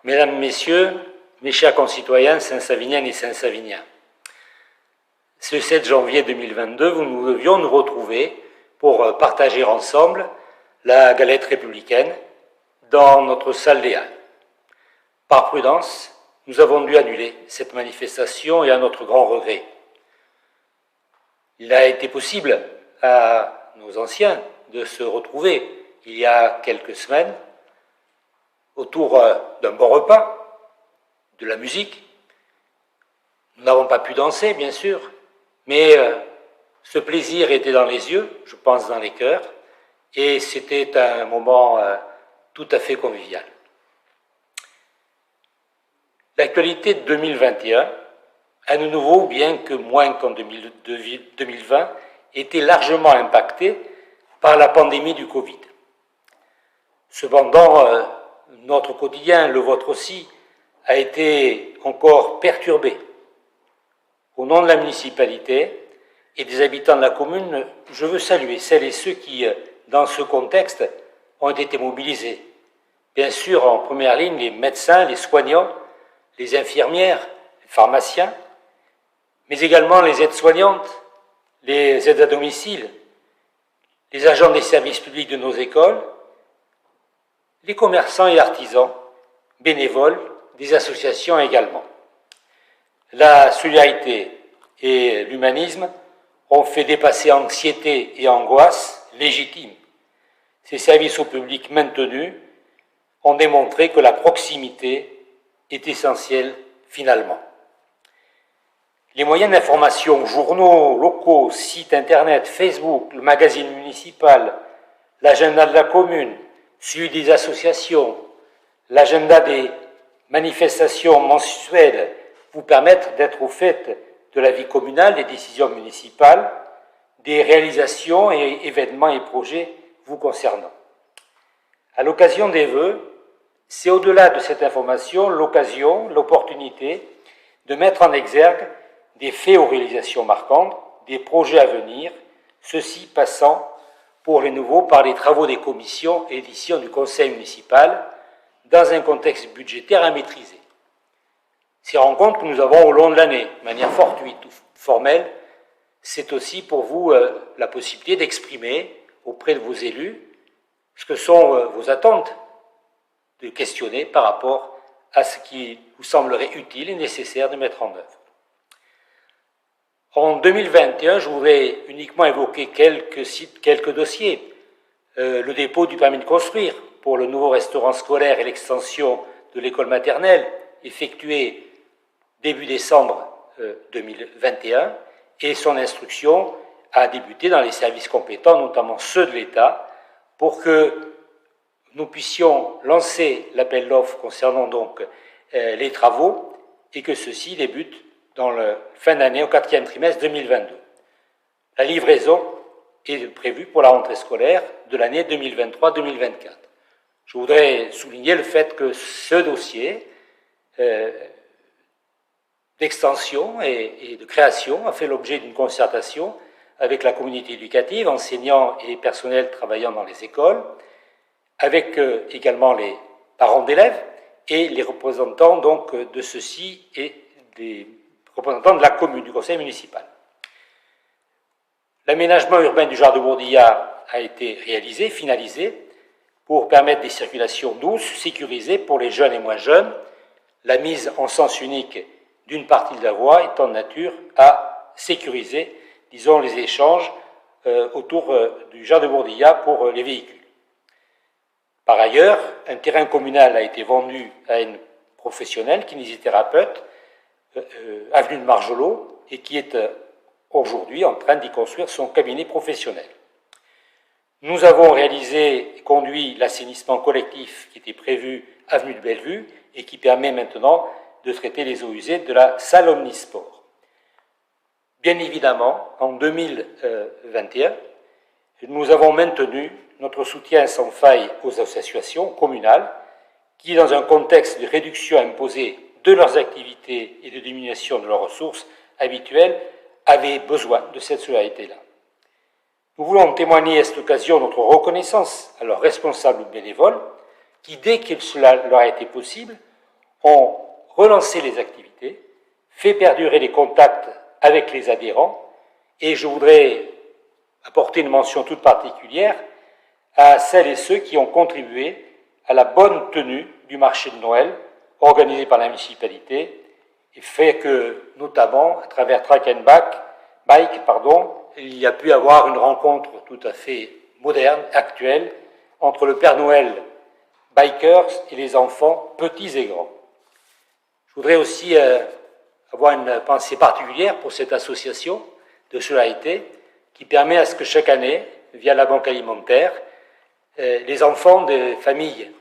Mesdames, Messieurs, mes chers concitoyens saint-saviniennes et saint-saviniens, ce 7 janvier 2022, nous devions nous retrouver pour partager ensemble la galette républicaine dans notre salle des Halles. Par prudence, nous avons dû annuler cette manifestation et à notre grand regret. Il a été possible à nos anciens de se retrouver il y a quelques semaines autour d'un bon repas, de la musique. Nous n'avons pas pu danser, bien sûr, mais ce plaisir était dans les yeux, je pense dans les cœurs, et c'était un moment tout à fait convivial. L'actualité de 2021, à nouveau, bien que moins qu'en 2020, était largement impactée par la pandémie du Covid. Cependant, notre quotidien, le vôtre aussi, a été encore perturbé. Au nom de la municipalité et des habitants de la commune, je veux saluer celles et ceux qui, dans ce contexte, ont été mobilisés. Bien sûr, en première ligne, les médecins, les soignants, les infirmières, les pharmaciens, mais également les aides-soignantes, les aides à domicile, les agents des services publics de nos écoles, les commerçants et artisans, bénévoles, des associations également. La solidarité et l'humanisme ont fait dépasser anxiété et angoisse légitimes. Ces services au public maintenus ont démontré que la proximité est essentielle finalement. Les moyens d'information, journaux locaux, sites internet, Facebook, le magazine municipal, l'agenda de la commune, celui des associations, l'agenda des manifestations mensuelles vous permettent d'être au fait de la vie communale, des décisions municipales, des réalisations et événements et projets vous concernant. À l'occasion des vœux, c'est au-delà de cette information l'occasion, l'opportunité de mettre en exergue des faits aux réalisations marquantes, des projets à venir, ceux-ci passant pour les nouveaux par les travaux des commissions et éditions du conseil municipal dans un contexte budgétaire à maîtriser. Ces rencontres que nous avons au long de l'année, de manière fortuite ou formelle, c'est aussi pour vous la possibilité d'exprimer auprès de vos élus ce que sont vos attentes, de questionner par rapport à ce qui vous semblerait utile et nécessaire de mettre en œuvre. En 2021, je voudrais uniquement évoquer quelques dossiers. Le dépôt du permis de construire pour le nouveau restaurant scolaire et l'extension de l'école maternelle, effectué début décembre 2021, et son instruction a débuté dans les services compétents, notamment ceux de l'État, pour que nous puissions lancer l'appel d'offres concernant donc les travaux et que ceux-ci débutent dans la fin d'année, au 4e trimestre 2022. La livraison est prévue pour la rentrée scolaire de l'année 2023-2024. Je voudrais souligner le fait que ce dossier d'extension et de création a fait l'objet d'une concertation avec la communauté éducative, enseignants et personnels travaillant dans les écoles, avec également les parents d'élèves et les représentants donc de ceux-ci et des représentants de la commune, du conseil municipal. L'aménagement urbain du Jardin de Bourdillat a été réalisé, finalisé, pour permettre des circulations douces, sécurisées pour les jeunes et moins jeunes, la mise en sens unique d'une partie de la voie étant de nature à sécuriser, disons, les échanges autour du Jardin de Bourdillat pour les véhicules. Par ailleurs, un terrain communal a été vendu à une professionnelle, kinésithérapeute, avenue de Margelot, et qui est aujourd'hui en train d'y construire son cabinet professionnel. Nous avons réalisé et conduit l'assainissement collectif qui était prévu avenue de Bellevue et qui permet maintenant de traiter les eaux usées de la salle omnisport. Bien évidemment, en 2021, nous avons maintenu notre soutien sans faille aux associations communales qui, dans un contexte de réduction imposée de leurs activités et de diminution de leurs ressources habituelles, avaient besoin de cette solidarité-là. Nous voulons témoigner à cette occasion notre reconnaissance à leurs responsables bénévoles qui, dès que cela leur a été possible, ont relancé les activités, fait perdurer les contacts avec les adhérents, et je voudrais apporter une mention toute particulière à celles et ceux qui ont contribué à la bonne tenue du marché de Noël organisé par la municipalité et fait que, notamment, à travers Track and Bike, il y a pu avoir une rencontre tout à fait moderne, actuelle, entre le Père Noël Bikers et les enfants petits et grands. Je voudrais aussi avoir une pensée particulière pour cette association de solidarité qui permet à ce que chaque année, via la banque alimentaire, les enfants des familles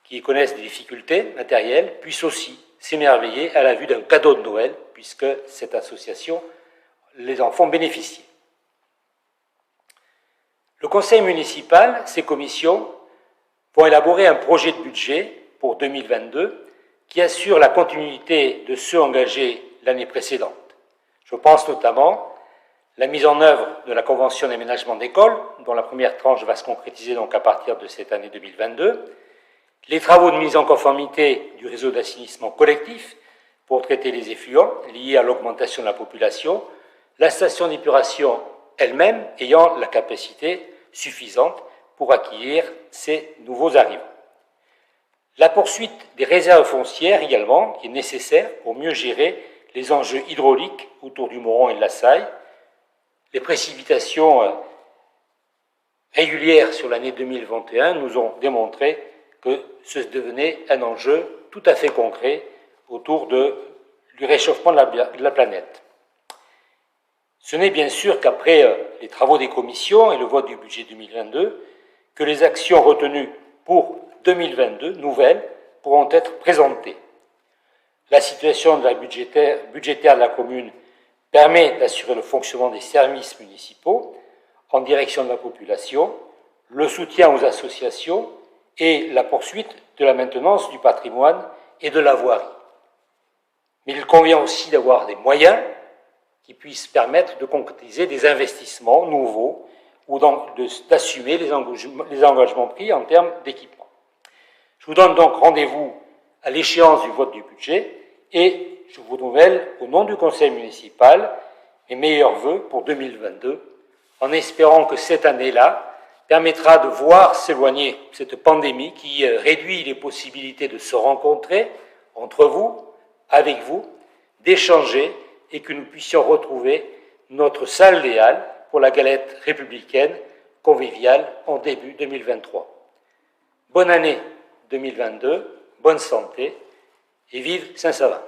qui connaissent des difficultés matérielles puissent aussi s'émerveiller à la vue d'un cadeau de Noël, puisque cette association les en font bénéficier. Le conseil municipal, ses commissions, vont élaborer un projet de budget pour 2022 qui assure la continuité de ceux engagés l'année précédente. Je pense notamment la mise en œuvre de la convention d'aménagement d'école, dont la première tranche va se concrétiser donc à partir de cette année 2022, les travaux de mise en conformité du réseau d'assainissement collectif pour traiter les effluents liés à l'augmentation de la population, la station d'épuration elle-même ayant la capacité suffisante pour accueillir ces nouveaux arrivants. La poursuite des réserves foncières également, qui est nécessaire pour mieux gérer les enjeux hydrauliques autour du Moron et de la Saille. Les précipitations régulières sur l'année 2021 nous ont démontré que ce devenait un enjeu tout à fait concret autour du réchauffement de la planète. Ce n'est bien sûr qu'après les travaux des commissions et le vote du budget 2022 que les actions retenues pour 2022, nouvelles, pourront être présentées. La situation de la budgétaire de la commune permet d'assurer le fonctionnement des services municipaux en direction de la population, le soutien aux associations et la poursuite de la maintenance du patrimoine et de la voirie. Mais il convient aussi d'avoir des moyens qui puissent permettre de concrétiser des investissements nouveaux ou d'assumer les engagements pris en termes d'équipement. Je vous donne donc rendez-vous à l'échéance du vote du budget et je vous renouvelle au nom du conseil municipal mes meilleurs vœux pour 2022 en espérant que cette année-là permettra de voir s'éloigner cette pandémie qui réduit les possibilités de se rencontrer entre vous, avec vous, d'échanger et que nous puissions retrouver notre salle des Halles pour la galette républicaine conviviale en début 2023. Bonne année 2022, bonne santé et vive Saint-Savin.